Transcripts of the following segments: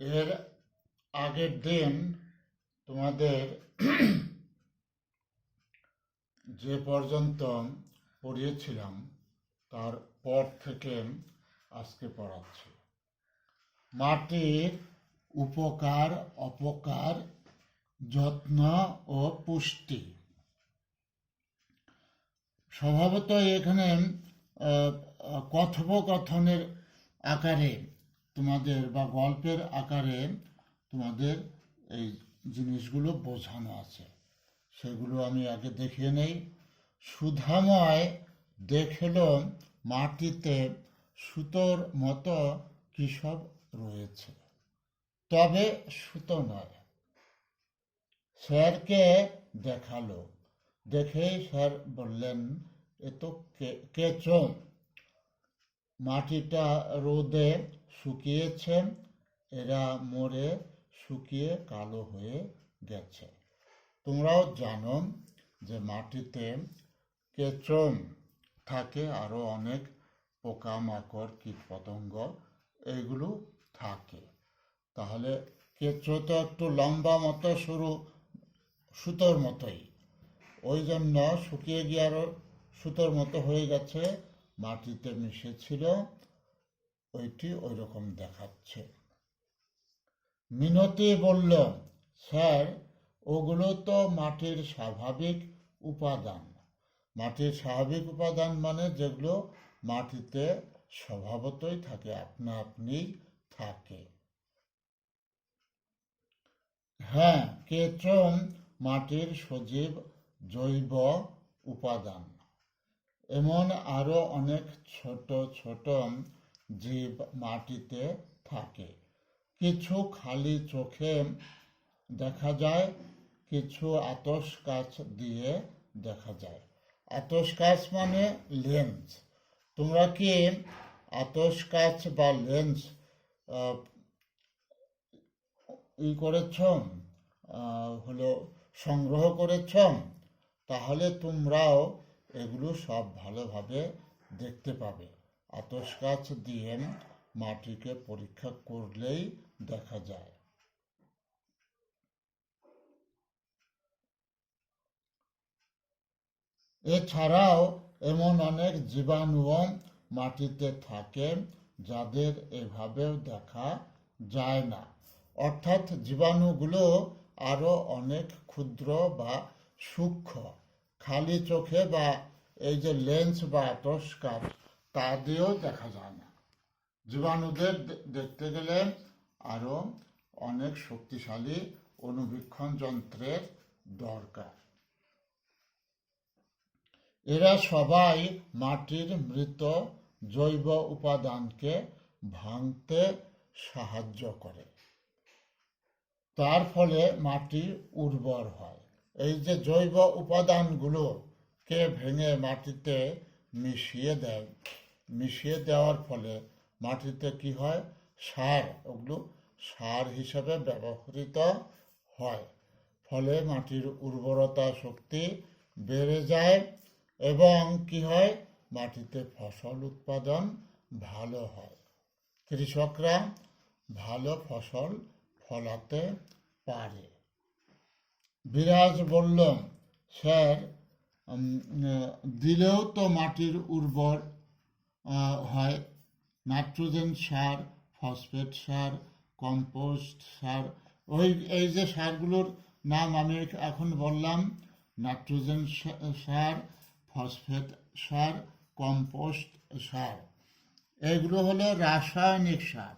এর আগের দিন তোমাদের যে পর্যন্ত পড়িয়েছিলাম তার পর থেকে আজকে পড়াচ্ছি। মাটির উপকার, অপকার, যত্ন ও পুষ্টি। স্বভাবত এখানে কথোপকথনের আকারে তোমাদের বা গল্পের আকারে তোমাদের এই জিনিসগুলো বোঝানো আছে, সেগুলো আমি আগে দেখিয়ে নেই। সুধাময় দেখল মাটিতে সুতোর মতো কী সব রয়েছে, তবে সুতো নয়। স্যারকে দেখালো, দেখেই স্যার বললেন, এ তো কেঁচো। মাটিটা রোদে শুকিয়েছে, এরা মরে শুকিয়ে কালো হয়ে গেছে। তোমরাও জানো যে মাটিতে কেঁচো থাকে, আরও অনেক পোকামাকড়, কীটপতঙ্গ এইগুলো থাকে। তাহলে কেঁচো তো একটু লম্বা মতো, সরু সুতোর মতোই, ওই জন্য শুকিয়ে গিয়ে আরও সুতোর মতো হয়ে গেছে, মাটিতে মিশেছিল, ওইটি ওই রকম দেখাচ্ছে। মিনতি বলল, স্যার ওগুলো তো মাটির স্বাভাবিক উপাদান। মাটির স্বাভাবিক উপাদান মানে যেগুলো মাটিতে স্বভাবতই থাকে, আপনা আপনি থাকে। হ্যাঁ, কেঁচো মাটির সজীব জৈব উপাদান। এমন আরও অনেক ছোট ছোট জীব মাটিতে থাকে। কিছু খালি চোখে দেখা যায়, কিছু আতস কাচ দিয়ে দেখা যায়। আতস কাচ মানে লেন্স। তোমরা কি আতস কাচ বা লেন্স করেছ, হলো সংগ্রহ করেছ? তাহলে তোমরাও এগুলো সব ভালোভাবে দেখতে পাবে। আতস কাচ দিয়ে মাটিকে পরীক্ষা করলেই দেখা যায়। এছাড়াও এমন অনেক জীবাণুও মাটিতে থাকে যাদের এভাবেও দেখা যায় না। অর্থাৎ জীবাণুগুলো আরও অনেক ক্ষুদ্র বা সূক্ষ্ম, খালি চোখে বা এই যে লেন্স বা আতস কাচ তা দিয়েও দেখা যায় না। জীবাণুদের দেখতে গেলে আরও অনেক শক্তিশালী অণুবীক্ষণ যন্ত্রের দরকার। এরা সবাই মাটির মৃত জৈব উপাদানকে ভাঙতে সাহায্য করে, তার ফলে মাটি উর্বর হয়। এই যে জৈব উপাদানগুলোকে ভেঙে মাটিতে মিশিয়ে দেওয়ার ফলে মাটিতে কি হয়, সার, ওগুলো সার হিসাবে ব্যবহৃত হয়। ফলে মাটির উর্বরতা শক্তি বেড়ে যায় এবং কি হয়, মাটিতে ফসল উৎপাদন ভালো হয়। কৃষকরা ভালো ফসল ফলাতে পারে। বিরাজ বলল, স্যার দিলেও তো মাটির উর্বর হয়। নাইট্রোজেন সার, ফসফেট সার, কম্পোস্ট সার, এই যে সারগুলোর নাম আমি এখন বললাম, নাইট্রোজেন সার, ফসফেট সার, কম্পোস্ট সার, এগুলো হলো রাসায়নিক সার।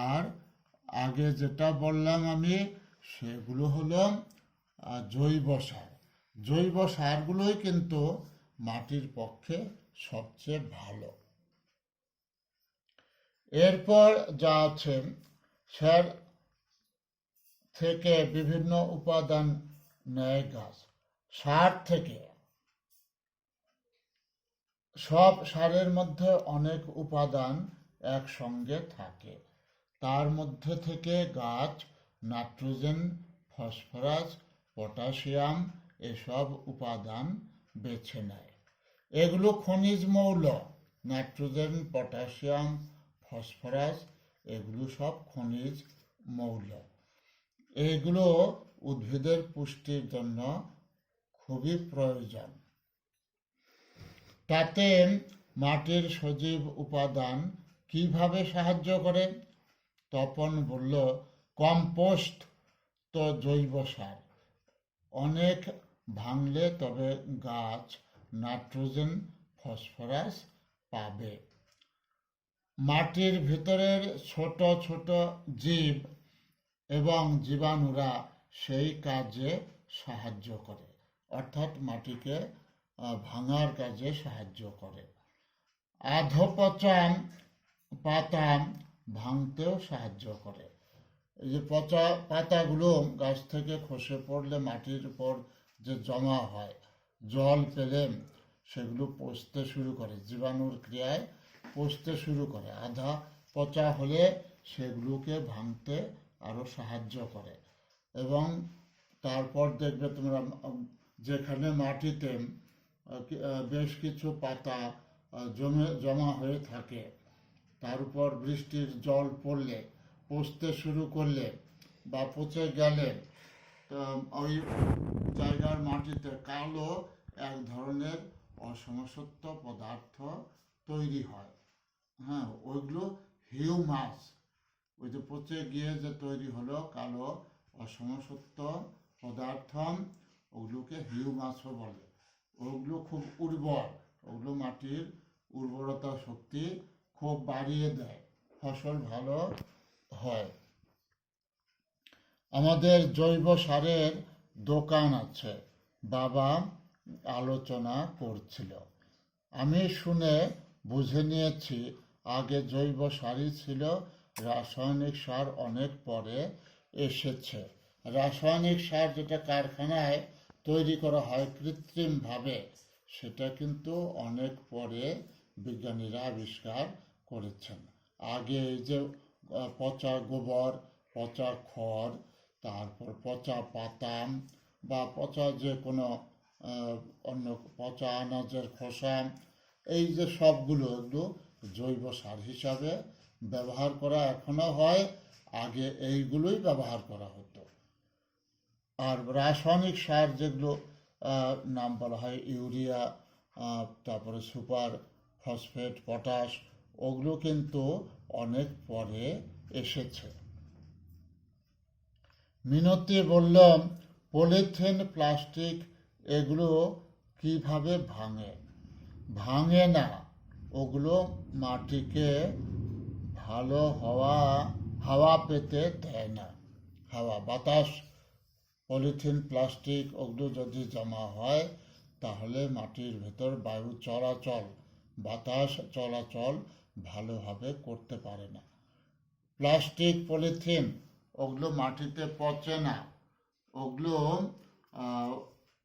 আর আগে যেটা বললাম আমি, সেগুলো হলো জৈব সার। জৈব সারগুলোই কিন্তু মাটির পক্ষে সবচেয়ে ভালো। এরপর যা আছে, সার থেকে বিভিন্ন উপাদান নেয় গাছ। সার থেকে, সব সারের মধ্যে অনেক উপাদান একসঙ্গে থাকে, তার মধ্যে থেকে গাছ নাইট্রোজেন, ফসফরাস, পটাশিয়াম এসব উপাদান বেছে নেয়। এগুলো খনিজ মৌল। নাইট্রোজেন, পটাশিয়াম, ফসফরাস এগুলো সব খনিজ মৌল। এইগুলো উদ্ভিদের পুষ্টির জন্য খুবই প্রয়োজন। তাতে মাটির সজীব উপাদান কিভাবে সাহায্য করে? তপন বলল, কম্পোস্ট তো জৈব সার, অনেক ভাঙলে তবে গাছ নাইট্রোজেন ফসফরাস পাবে। মাটির ভিতরের ছোট ছোট জীব এবং জীবাণুরা সেই কাজে সাহায্য করে, অর্থাৎ মাটিকে ভাঙার কাজে সাহায্য করে। আধপচা পাতা ভাঙতেও সাহায্য করে। এই যে পচা পাতাগুলো গাছ থেকে খসে পড়লে মাটির উপর যে জমা হয়, জল পেলে সেগুলো পচতে শুরু করে, জীবাণুর ক্রিয়ায় পচতে শুরু করে। আধা পচা হলে সেগুলোকে ভাঙতে আরও সাহায্য করে। এবং তারপর দেখবে তোমরা, যেখানে মাটিতে বেশ কিছু পাতা জমা হয়ে থাকে, তার উপর বৃষ্টির জল পড়লে, পচতে শুরু করলে বা পচে গেলে ওই জায়গার মাটিতে কালো এক ধরনের অসমসত্ব পদার্থ তৈরি হয়। হ্যাঁ, ওইগুলো হিউমাস, ওই যে পচে গিয়ে যে তৈরি হলো কালো অসমসত্ব পদার্থ, ওগুলোকে হিউমাসও বলে। ওগুলো খুব উর্বর, ওগুলো মাটির উর্বরতা শক্তি খুব বাড়িয়ে দেয়, ফসল ভালো হয়। আমাদের জৈব সারের দোকান আছে, বাবা আলোচনা করছিল। আমি শুনে বুঝে নিয়েছি আগে জৈব সারই ছিল, রাসায়নিক সার অনেক পরে এসেছে। রাসায়নিক সার যেটা কারখানায় তৈরি করা হয় কৃত্রিমভাবে, সেটা কিন্তু অনেক পরে বিজ্ঞানীরা আবিষ্কার করেছেন। আগে এই যে পচা গোবর, পচা খড়, তারপর পচা পাতা বা পচা যে কোনো অন্য পচা আনাজের খোসা, এই যে সবগুলো এগুলো জৈব সার হিসাবে ব্যবহার করা এখনো হয়, আগে এইগুলোই ব্যবহার করা হতো। আর রাসায়নিক সার যেগুলো নাম বলা হয় ইউরিয়া, তারপরে সুপার ফসফেট, পটাশ, ওগুলো কিন্তু অনেক পরে এসেছে। মিনতি বলল, পলিথিন, প্লাস্টিক এগুলো কিভাবে ভাঙে? ভাঙে না, ওগুলো মাটিকে ভালো হাওয়া পেতে দেয় না। হাওয়া বাতাস, পলিথিন প্লাস্টিক ওগুলো যদি জমা হয় তাহলে মাটির ভেতর বায়ু চলাচল, বাতাস চলাচল ভালোভাবে করতে পারে না। প্লাস্টিক পলিথিন ওগুলো মাটিতে পচে না, ওগুলো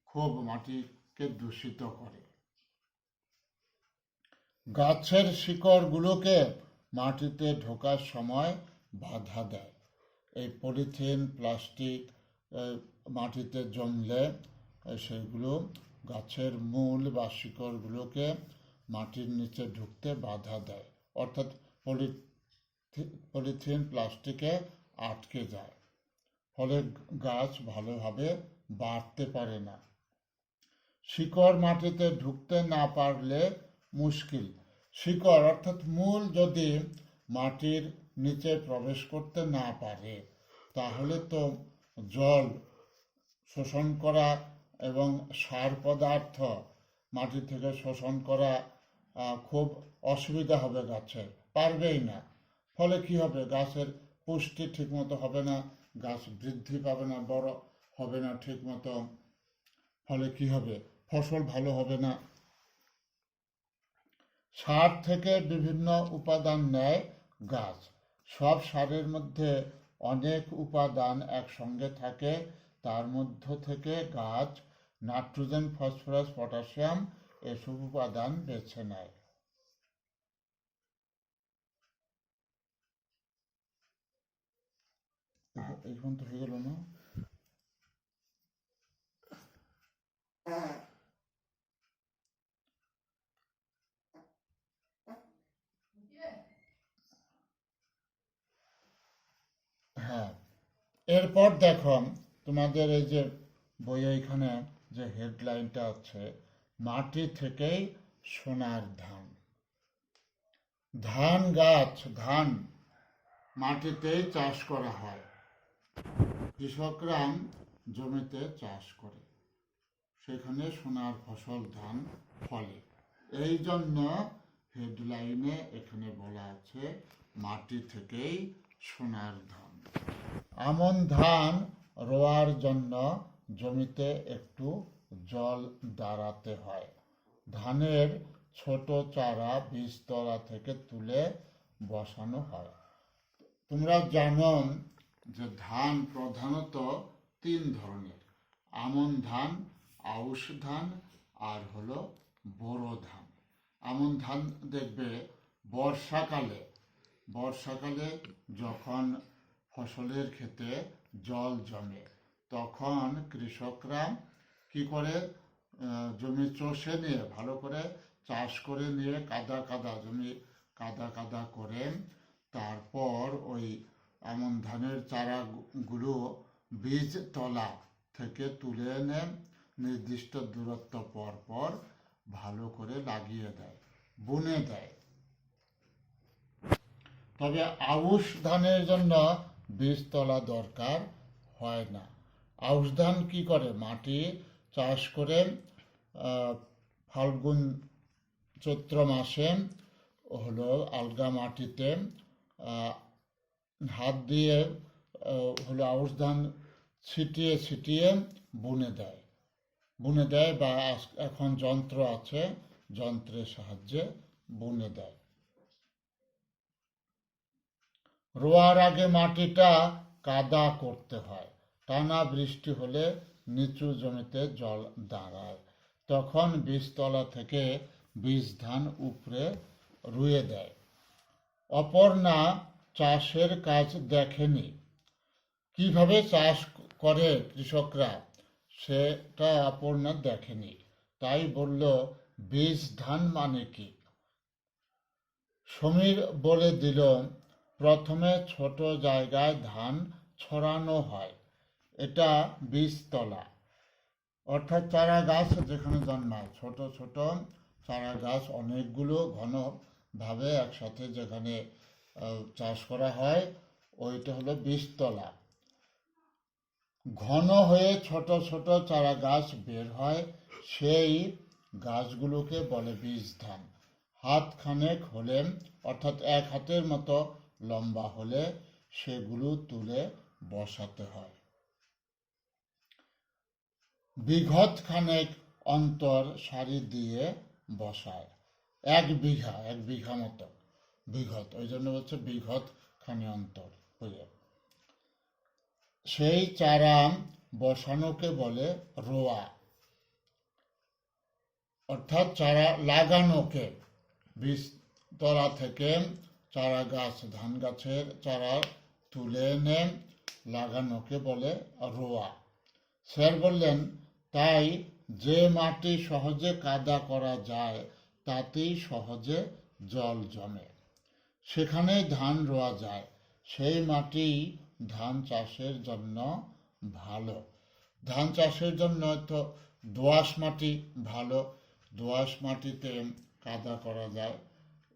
খুব মাটিকে দূষিত করে। গাছের শিকড়গুলোকে মাটিতে ঢোকার সময় বাধা দেয়। এই পলিথিন প্লাস্টিক মাটিতে জমলে সেগুলো গাছের মূল বা শিকড়গুলোকে মাটির নিচে ঢুকতে বাধা দেয়, অর্থাৎ পলিথিন প্লাস্টিকে আটকে যায়, ফলে গাছ ভালোভাবে বাড়তে পারে না। শিকড় মাটিতে ঢুকতে না পারলে মুশকিল। শিকড় অর্থাৎ মূল যদি মাটির নিচে প্রবেশ করতে না পারে, তাহলে তো জল শোষণ করা এবং সার পদার্থ মাটি থেকে শোষণ করা খুব অসুবিধা হবে, গাছের পারবেই না। ফলে কি হবে? গাছের পুষ্টি ঠিকমতো হবে না, গাছ বৃদ্ধি পাবে না, বড় হবে না ঠিকমতো। ফলে কি হবে? ফসল ভালো হবে না। সার থেকে বিভিন্ন উপাদান নেয় গাছ। সব সারের মধ্যে অনেক উপাদান একসঙ্গে থাকে, তার মধ্য থেকে গাছ নাইট্রোজেন, ফসফরাস, পটাশিয়াম এসব উপাদান বেছে নেয়। এখন তো হয়ে গেল না? এরপর দেখো তোমাদের এই যে বইয়ে এখানে যে হেডলাইনটা আছে, মাটি থেকেই সোনার ধান। ধান গাছ, ধান মাটিতেই চাষ করা হয়, কৃষকরা জমিতে চাষ করে, সেখানে সোনার ফসল ধান ফলে। এই জন্য হেডলাইনে এখানে বলা আছে মাটি থেকেই সোনার ধান। আমন ধান রোয়ার জন্য জমিতে একটু জল দাঁড়াতে হয়। ধানের ছোট চারা বীজতলা থেকে তুলে বসানো হয়। তোমরা জানো যে ধান প্রধানত তিন ধরনের, আমন ধান, আউশ ধান আর হলো বোরো ধান। আমন ধান দেখবে বর্ষাকালে যখন ফসলের ক্ষেতে জল জমে তখন কৃষকরা কি করে, জমি চষে নিয়ে ভালো করে চাষ করে নিয়ে জমি কাদা করে তারপর ওই আমন ধানের চারাগুলো বীজ তলা থেকে তুলে এনে নির্দিষ্ট দূরত্ব পর পর ভালো করে লাগিয়ে দেয়, বুনে দেয়। তবে আউশ ধানের জন্য বীজতলা দরকার হয় না। আউশ ধান কি করে, মাটি চাষ করে ফাল্গুন চৈত্র মাসে হলো আলগা মাটিতে হাত দিয়ে হলো আউশ ধান ছিটিয়ে বুনে দেয় বা এখন যন্ত্র আছে, যন্ত্রের সাহায্যে বুনে দেয়। রোয়ার আগে মাটিটা কাদা করতে হয়। টানা বৃষ্টি হলে নিচু জমিতে জল দাঁড়ায়, তখন বীজতলা থেকে বীজ ধান উপরে রুয়ে দেয়। অপর্ণা চাষের কাজ দেখেনি, কিভাবে চাষ করে কৃষকরা সেটা অপর্ণা দেখেনি, তাই বলল বীজ ধান মানে কি। সমীর বলে দিল, প্রথমে ছোট জায়গায় ধান ছড়ানো হয়, এটা বীজতলা, অর্থাৎ চারা গাছ যেখানে জন্মায়, ছোট ছোট চারা গাছ অনেকগুলো ঘনভাবে একসাথে যেখানে চাষ করা হয় ওইটা হলো বীজতলা। ঘন হয়ে ছোট ছোট চারা গাছ বের হয়, সেই গাছগুলোকে বলে বীজ ধান। হাত খানেক হলে অর্থাৎ এক হাতের মতো লম্বা হলে সেগুলো তুলে বসাতে হয়। বিঘত খানেক অন্তর সারি দিয়ে বসায়। এক বিঘা মতো বিঘত, ওই জন্য হচ্ছে বিঘত খানি অন্তর হয়ে। সেই চারা বসানোকে বলে রোয়া, অর্থাৎ চারা লাগানোকে। বীজতলা থেকে চারা গাছ, ধান গাছের চারা তুলে এনে লাগানোকে বলে রোয়া। স্যার বললেন, তাই যে মাটি সহজে কাদা করা যায় তাতেই সহজে জল জমে, সেখানেই ধান রোয়া যায়। সেই মাটি ধান চাষের জন্য ভালো। ধান চাষের জন্য তো দোআঁশ মাটি ভালো, দোআঁশ মাটিতে কাদা করা যায়।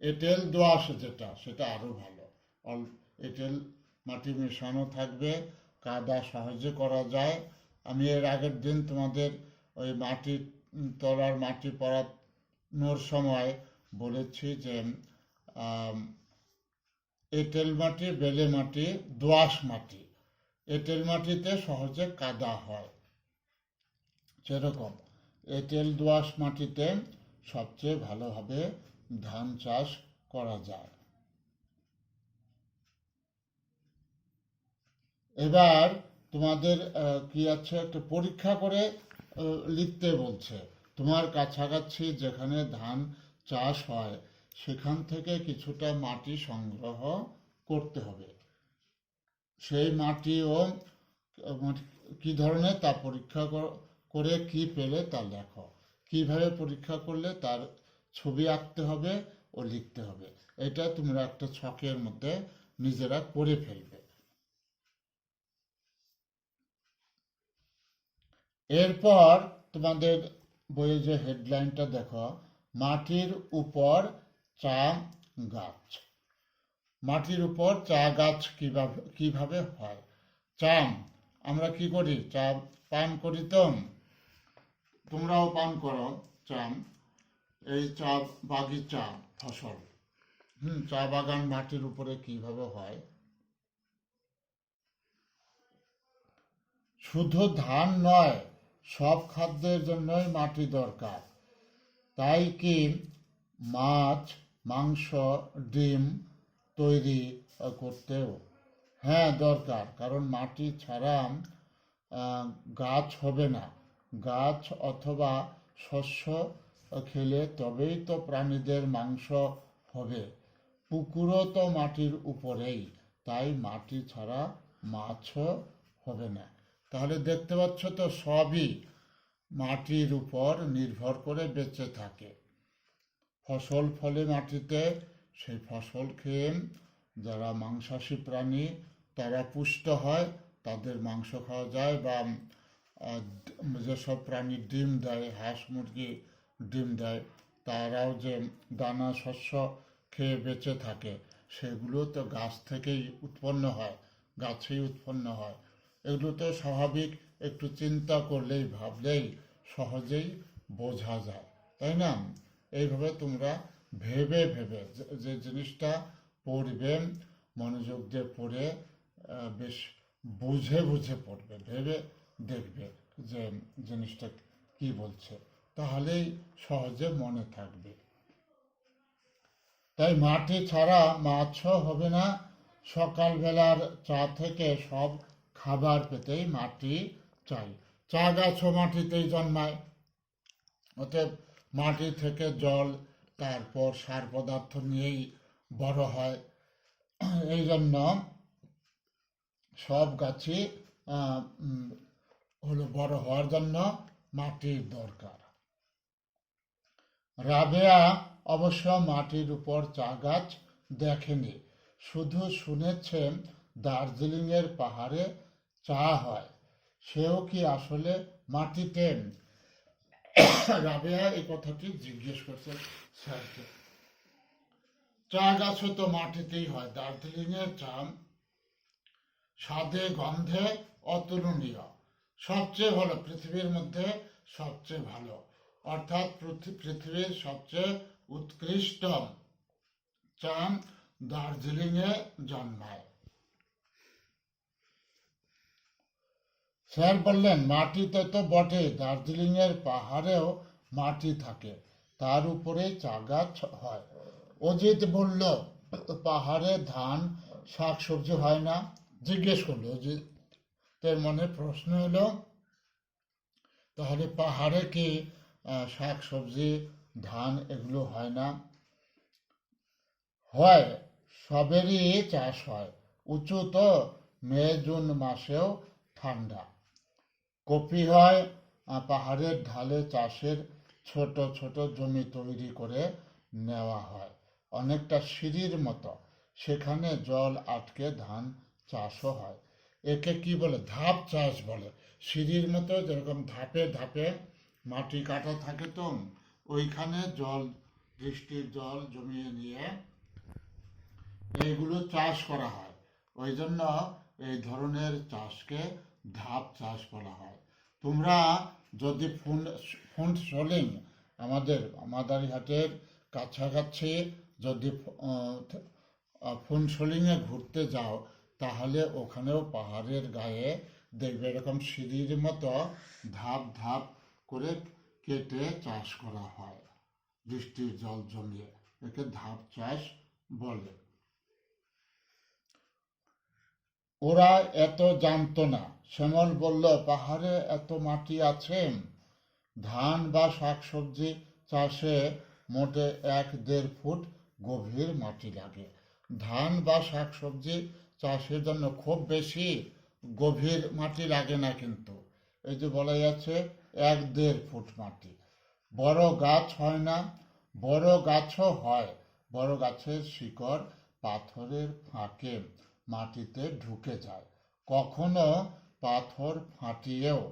এঁটেল দোআঁশ যেটা, সেটা আরো ভালো। এঁটেল মাটি মেশানো থাকবে, কাদা সহজে করা যায়। আমি এর আগের দিন তোমাদের ওই তলার মাটি পড়ানোর সময় বলেছি যে এঁটেল মাটি, বেলে মাটি, দোআঁশ মাটি, এঁটেল মাটিতে সহজে কাদা হয়, সেরকম এঁটেল দোআঁশ মাটিতে সবচেয়ে ভালোভাবে ধান চাষ করা যায়। এবার তোমাদের কি আছে, একটা পরীক্ষা করে লিখতে বলছে। তোমার কাছাকাছি যেখানে ধান চাষ হয় সেখান থেকে কিছুটা মাটি সংগ্রহ করতে হবে। সেই মাটিও কি ধরনের তা পরীক্ষা করে কি পেলে তা লেখো। কিভাবে পরীক্ষা করলে তার ছবি আঁকতে হবে ও লিখতে হবে। এটা তোমরা একটা ছকের মধ্যে নিজেরা করে ফেলবে। এরপর তোমাদের বইয়ে যে হেডলাইনটা দেখো, মাটির উপর চা গাছ। মাটির উপর চা গাছ কিভাবে হয়? চা আমরা কি করি? চা পান করি তো, তোমরাও পান করো চা। এই চা বাগিচা ফসল, চা বাগান মাটির উপরে কিভাবে হয়? শুধু ধান নয়, সব খাদ্যের জন্যই মাটি দরকার। তাই কি মাছ, মাংস, ডিম তৈরি করতেও হ্যাঁ দরকার, কারণ মাটি ছাড়া গাছ হবে না। গাছ অথবা শস্য খেলে তবেই তো প্রাণীদের মাংস হবে। পুকুরও তো মাটির উপরেই, তাই মাটি ছাড়া মাছও হবে না। তাহলে দেখতে পাচ্ছ তো, সবই মাটির উপর নির্ভর করে বেঁচে থাকে। ফসল ফলে মাটিতে, সেই ফসল খেয়ে যারা মাংসাশী প্রাণী তারা পুষ্ট হয়, তাদের মাংস খাওয়া যায়। বা যেসব প্রাণী ডিম দেয়, হাঁস মুরগি ডিম দেয়, তারাও যে দানা শস্য খেয়ে বেঁচে থাকে, সেগুলো তো গাছ থেকেই উৎপন্ন হয়, গাছেই উৎপন্ন হয়। এগুলো তো স্বাভাবিক, একটু চিন্তা করলেই ভাবলেই সহজেই বোঝা যায়, তাই না? এইভাবে তোমরা ভেবে ভেবে যে জিনিসটা পড়বে, মনোযোগ দিয়ে পড়ে বেশ বুঝে বুঝে পড়বে, ভেবে দেখবে যে জিনিসটা কি বলছে, তাহলেই সহজে মনে থাকবে। তাই মাটি ছাড়া মাছও হবে না। সকালবেলার চা থেকে সব খাবার পেতেই মাটি চাই। চা গাছও মাটিতেই জন্মায়, অতএব মাটি থেকে জল, তারপর সার পদার্থ নিয়েই বড় হয়। এই জন্য সব গাছই হলো বড় হওয়ার জন্য মাটির দরকার। রাবেয়া অবশ্য মাটির উপর চা গাছ দেখেনি, শুধু শুনেছে দার্জিলিংয়ের পাহাড়ে চা হয়। সেও কি আসলে মাটিতে? রাবেয়া এই কথাটি জিজ্ঞেস করছে স্যারকে। চা গাছও তো মাটিতেই হয়। দার্জিলিংয়ের চা স্বাদে গন্ধে অতুলনীয়, সবচেয়ে ভালো, পৃথিবীর মধ্যে সবচেয়ে ভালো, অর্থাৎ পৃথিবীর সবচেয়ে উৎকৃষ্ট চা দার্জিলিংয়ে জন্মায়। স্যার বললেন, মাটিতে তো বটে, দার্জিলিংয়ের পাহাড়েও মাটি থাকে, তার উপরে চা গাছ হয়। অজিত বলল, পাহাড়ে ধান শাকসবজি হয় না? জিজ্ঞেস করলো অজিতের মনে প্রশ্ন এলো, তাহলে পাহাড়ে কি শাক সবজি, ধান এগুলো হয় না? হয়, সবেরই চাষ হয়। উঁচু তো, মে জুন মাসেও ঠান্ডা। কপি হয়, পাহাড়ের ঢালে চাষের ছোট ছোট জমি তৈরি করে নেওয়া হয়, অনেকটা সিঁড়ির মতো, সেখানে জল আটকে ধান চাষও হয়। একে কি বলে? ধাপ চাষ বলে। সিঁড়ির মতো যেরকম ধাপে ধাপে মাটি কাটা থাকে, তো ওইখানে জল, বৃষ্টির জল জমিয়ে নিয়ে এইগুলো চাষ করা হয়। ওই জন্য এই ধরনের চাষকে ধাপ চাষ বলা হয়। তোমরা যদি ফুন্ডসোলিং, আমাদের মাদারিহাটের কাছাকাছি যদি ফুন্ডসোলিংয়ে ঘুরতে যাও, তাহলে ওখানেও পাহাড়ের গায়ে দেখবে এরকম সিঁড়ির মতো ধাপ ধাপ করে কেটে চাষ করা হয়, বৃষ্টির জল জমিয়ে। একে ধাপ চাষ বলে। ওরা এত জানতো না। শ্যামল বলল, পাহাড়ে এত মাটি আছে? ধান বা শাকসবজি চাষে মোটে 1-1.5 ফুট গভীর মাটি লাগে। ধান বা শাকসবজি চাষের জন্য খুব বেশি গভীর মাটি লাগে না, কিন্তু এই যে বলা যাচ্ছে 1-1.5 ফুট মাটি। বড় গাছ হয় না? বড় গাছও হয়। বড় গাছের শিকড় পাথরের ফাঁকে মাটিতে ঢুকে যায়, কখনো পাথর ফাটিয়েও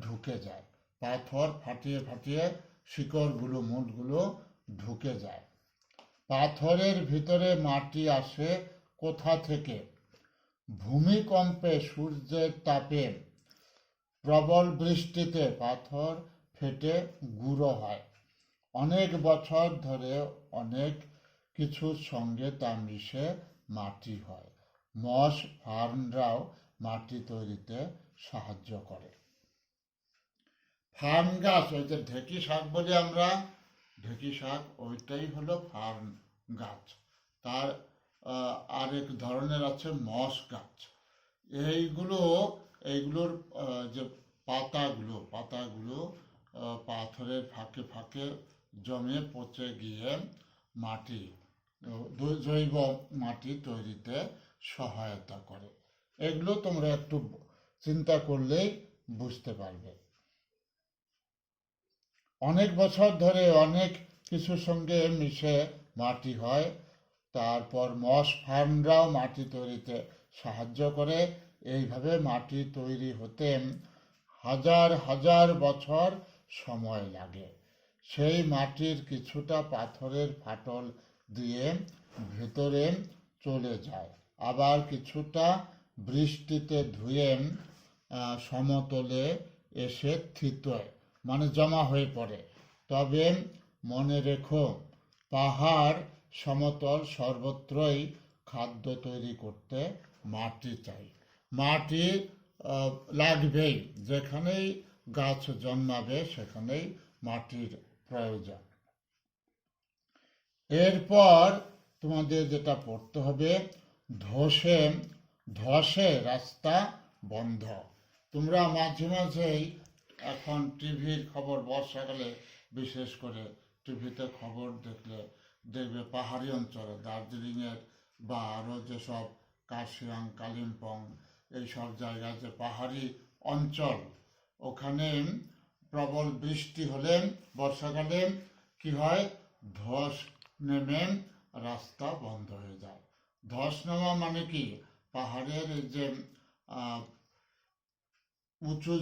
ঢুকে যায়, পাথর ফাটিয়ে ফাটিয়ে শিকড়গুলো মূলগুলো ঢুকে যায়। পাথরের ভিতরে মাটি আসে কোথা থেকে? ভূমিকম্পে, সূর্যের তাপে, প্রবল বৃষ্টিতে পাথর ফেটে গুঁড়ো হয়। অনেক বছর ধরে অনেক কিছুর সঙ্গে তা মিশে মাটি হয়। মস ফার্নরাও মাটি তৈরিতে সাহায্য করে। ফার্ন গাছ, ওই যে ঢেঁকি শাক বলি আমরা, ঢেঁকি শাক ওইটাই হলো ফার্ন গাছ। তার আরেক ধরনের আছে মস গাছ। এইগুলোর যে পাতাগুলো পাথরের ফাঁকে ফাঁকে জমে পচে গিয়ে মাটি, জৈব মাটি তৈরিতে সহায়তা করে। এগুলো তোমরা একটু চিন্তা করলেই বুঝতে পারবে। অনেক বছর ধরে অনেক কিছুর সঙ্গে মিশে মাটি হয়। তারপর মস ফার্নরাও মাটি তৈরিতে সাহায্য করে। এইভাবে মাটি তৈরি হতে হাজার হাজার বছর সময় লাগে। সেই মাটির কিছুটা পাথরের ফাটল দিয়ে ভেতরে চলে যায়, আবার কিছুটা বৃষ্টিতে ধুয়ে সমতলে এসে থিতয়, মানে জমা হয়ে পড়ে। তবে মনে রেখো, পাহাড়, সমতল সর্বত্রই খাদ্য তৈরি করতে মাটি চাই। মাটি লাগবেই, যেখানেই গাছ জন্মাবে সেখানেই মাটির প্রয়োজন। এরপর তোমাদের যেটা পড়তে হবে, ধসে রাস্তা বন্ধ। তোমরা মাঝে মাঝেই এখন টিভির খবর, বর্ষাকালে বিশেষ করে টিভিতে খবর দেখবে পাহাড়ি অঞ্চলে, দার্জিলিংয়ের বা আরও যেসব কার্শিয়াং, কালিম্পং এইসব জায়গায় যে পাহাড়ি অঞ্চল, ওখানে প্রবল বৃষ্টি হলে বর্ষাকালে কি হয়, ধস নেমে রাস্তা বন্ধ হয়ে যায়। ধস নামা মানে কি, পাহাড়ের যে উঁচু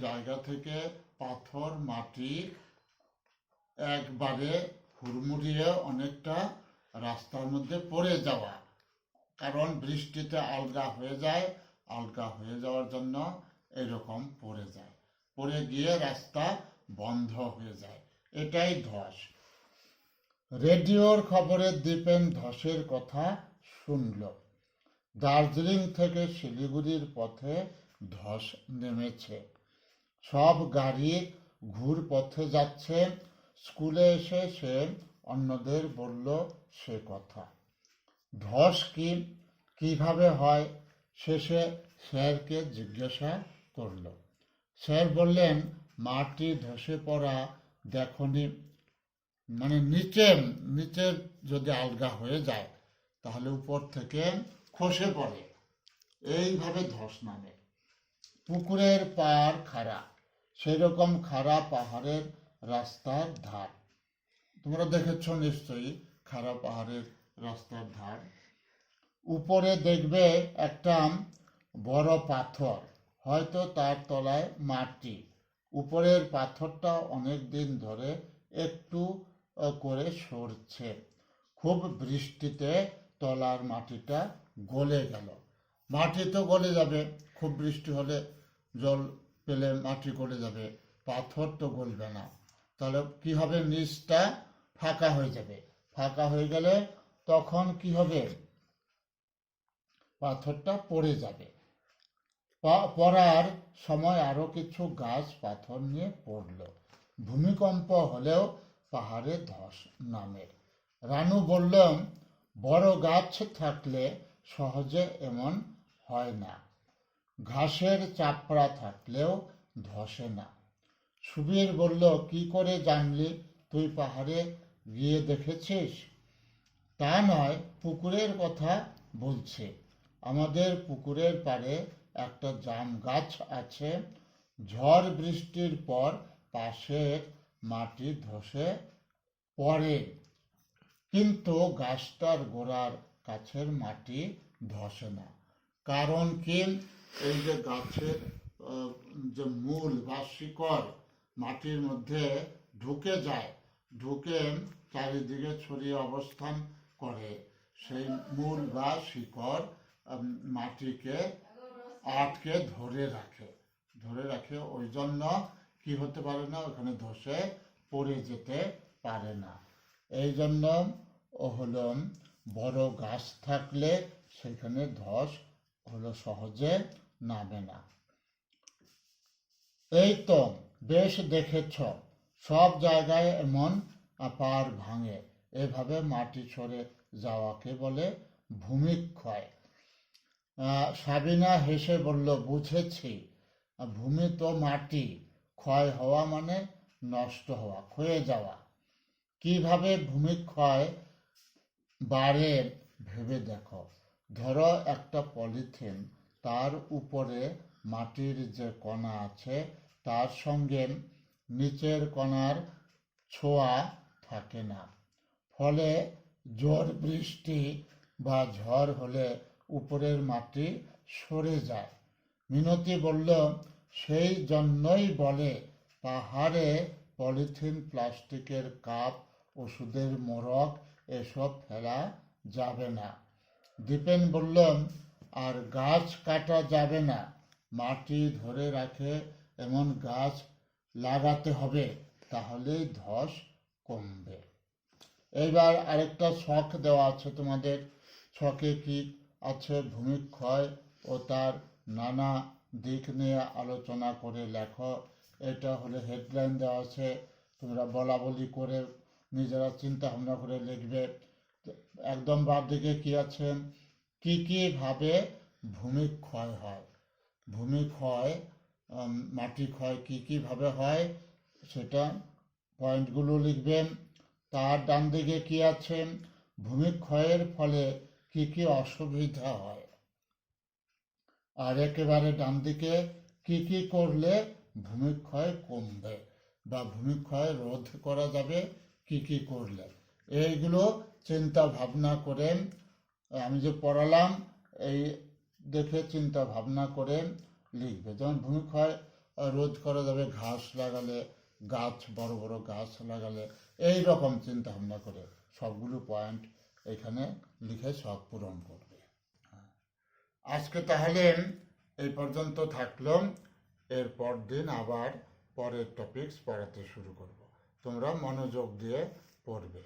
জায়গা থেকে পাথর, মাটি একবারে হুড়মুড়িয়ে অনেকটা রাস্তার মধ্যে পড়ে যাওয়া। কারণ বৃষ্টিতে আলগা হয়ে যাওয়ার জন্য এরকম পড়ে গিয়ে রাস্তা বন্ধ হয়ে যায়, এটাই ধস। রেডিওর খবরে দীপেন ধসের কথা শুনল। দার্জিলিং থেকে শিলিগুড়ির পথে ধস নেমেছে। সব গাড়ি ঘুর পথে যাচ্ছে। স্কুলে এসে সে অন্যদের বলল সে কথা। ধস কিভাবে হয়, শেষে স্যারকে জিজ্ঞাসা করল। স্যার বললেন, মাটি ধসে পড়া দেখনি, মানে নিচে যদি আলগা হয়ে যায় তাহলে উপর থেকে খসে পড়ে, এইভাবে ধস নামে। পুকুরের পাড় খাড়া, সেরকম খাড়া পাহাড়ের রাস্তার ধার। তোমরা দেখেছ নিশ্চয়ই খাড়া পাহাড়ের রাস্তার ধার। উপরে দেখবে একটা বড় পাথর, হয়তো তার তলায় মাটি। উপরের পাথরটা অনেক দিন ধরে একটু করে সরছে। খুব বৃষ্টিতে তলার মাটিটা গলে গেল। মাটি তো গলে যাবে, খুব বৃষ্টি হলে জল পেলে মাটি গলে যাবে, পাথর তো গলবে না। তাহলে কি হবে, নিচটা ফাঁকা হয়ে যাবে। ফাঁকা হয়ে গেলে তখন কি হবে, পাথরটা পড়ে যাবে। পড়ার সময় আরো কিছু গাছ পাথর নিয়ে পড়ল। ভূমিকম্প হলেও পাহাড়ে ধস নামে। রানু বললাম, বড় গাছ থাকলে সহজে এমন হয় না, ঘাসের চাপড়া থাকলেও ধসে না। সুবীর বলল, কি করে জানলি, তুই পাহাড়ে গিয়ে দেখেছিস? তা নয়, পুকুরের কথা বলছে। আমাদের পুকুরের পাড়ে একটা জাম গাছ আছে। ঝড় বৃষ্টির পর পাশের মাটি ধসে পড়ে, কিন্তু গাছটার গোড়ার কাছের মাটি ধসে না। কারণ কি, এই যে গাছের যে মূল বা শিকড় মাটির মধ্যে ঢুকে যায়, ঢুকে চারিদিকে ছড়িয়ে অবস্থান করে, সেই মূল বা শিকড় মাটিকে আটকে ধরে রাখে, ওই জন্য কি হতে পারে না, ওখানে ধসে পড়ে যেতে পারে না। এই জন্য হলো বড় গাছ থাকলে সেখানে ধস হলো সহজে নামে না। এই তো বেশ দেখেছ, সব জায়গায় এমন পাড় ভাঙে, এভাবে মাটি সরে যাওয়াকে বলে ভূমিক্ষয়। সাবিনা হেসে বলল, বুঝেছি, ভূমি তো মাটি, ক্ষয় হওয়া মানে নষ্ট হওয়া, ক্ষয়ে যাওয়া। কিভাবে ভূমিক্ষয় বাড়ে ভেবে দেখো। ধরো একটা পলিথিন, তার উপরে মাটির যে কণা আছে তার সঙ্গে নিচের কণার ছোঁয়া থাকে না, ফলে জোর বৃষ্টি বা ঝড় হলে উপরের মাটি সরে যায়। মিনতি বলল, সেই জন্যই বলে পাহাড়ে পলিথিন, প্লাস্টিকের কাপ, ওষুধের মোড়ক এসব ফেলা যাবে না। দীপেন বলল, আর গাছ কাটা যাবে না, মাটি ধরে রাখে এমন গাছ লাগাতে হবে, তাহলেই ধস কমবে। এইবার আরেকটা ছক দেওয়া আছে তোমাদের। ছকে কি আছে, ভূমিক্ষয় ও তার নানা দিক নিয়ে আলোচনা করে লেখো। এটা হলে হেডলাইন দেওয়া আছে, তোমরা বলা বলি করে নিজেরা চিন্তা ভাবনা করে লিখবে। একদম বাদ দিকে কি আছে, কি কি ভাবে ভূমিক্ষয় হয়, ভূমিক্ষয় মাটি ক্ষয় কি কি ভাবে হয় সেটা পয়েন্টগুলো লিখবেন। তার ডান দিকে কি আছে, ভূমিক্ষয়ের ফলে কি কি অসুবিধা হয়, আর একেবারে ডান দিকে কি কি করলে ভূমিক্ষয় কমবে বা ভূমিক্ষয় রোধ করা যাবে, কি কি করলে। এইগুলো চিন্তা ভাবনা করে আমি যে পড়ালাম এই দেখে চিন্তা ভাবনা করে লিখবে। যেমন ভূমিক্ষয় রোধ করা যাবে ঘাস লাগালে, গাছ, বড় বড় গাছ লাগালে, এই রকম চিন্তা ভাবনা করে সবগুলো পয়েন্ট এখানে লিখে সব পূরণ করবে। আজকে তাহলে এই পর্যন্ত থাকলো, এরপর দিন আবার পরের টপিকস পড়াতে শুরু করব, তোমরা মনোযোগ দিয়ে পড়বে।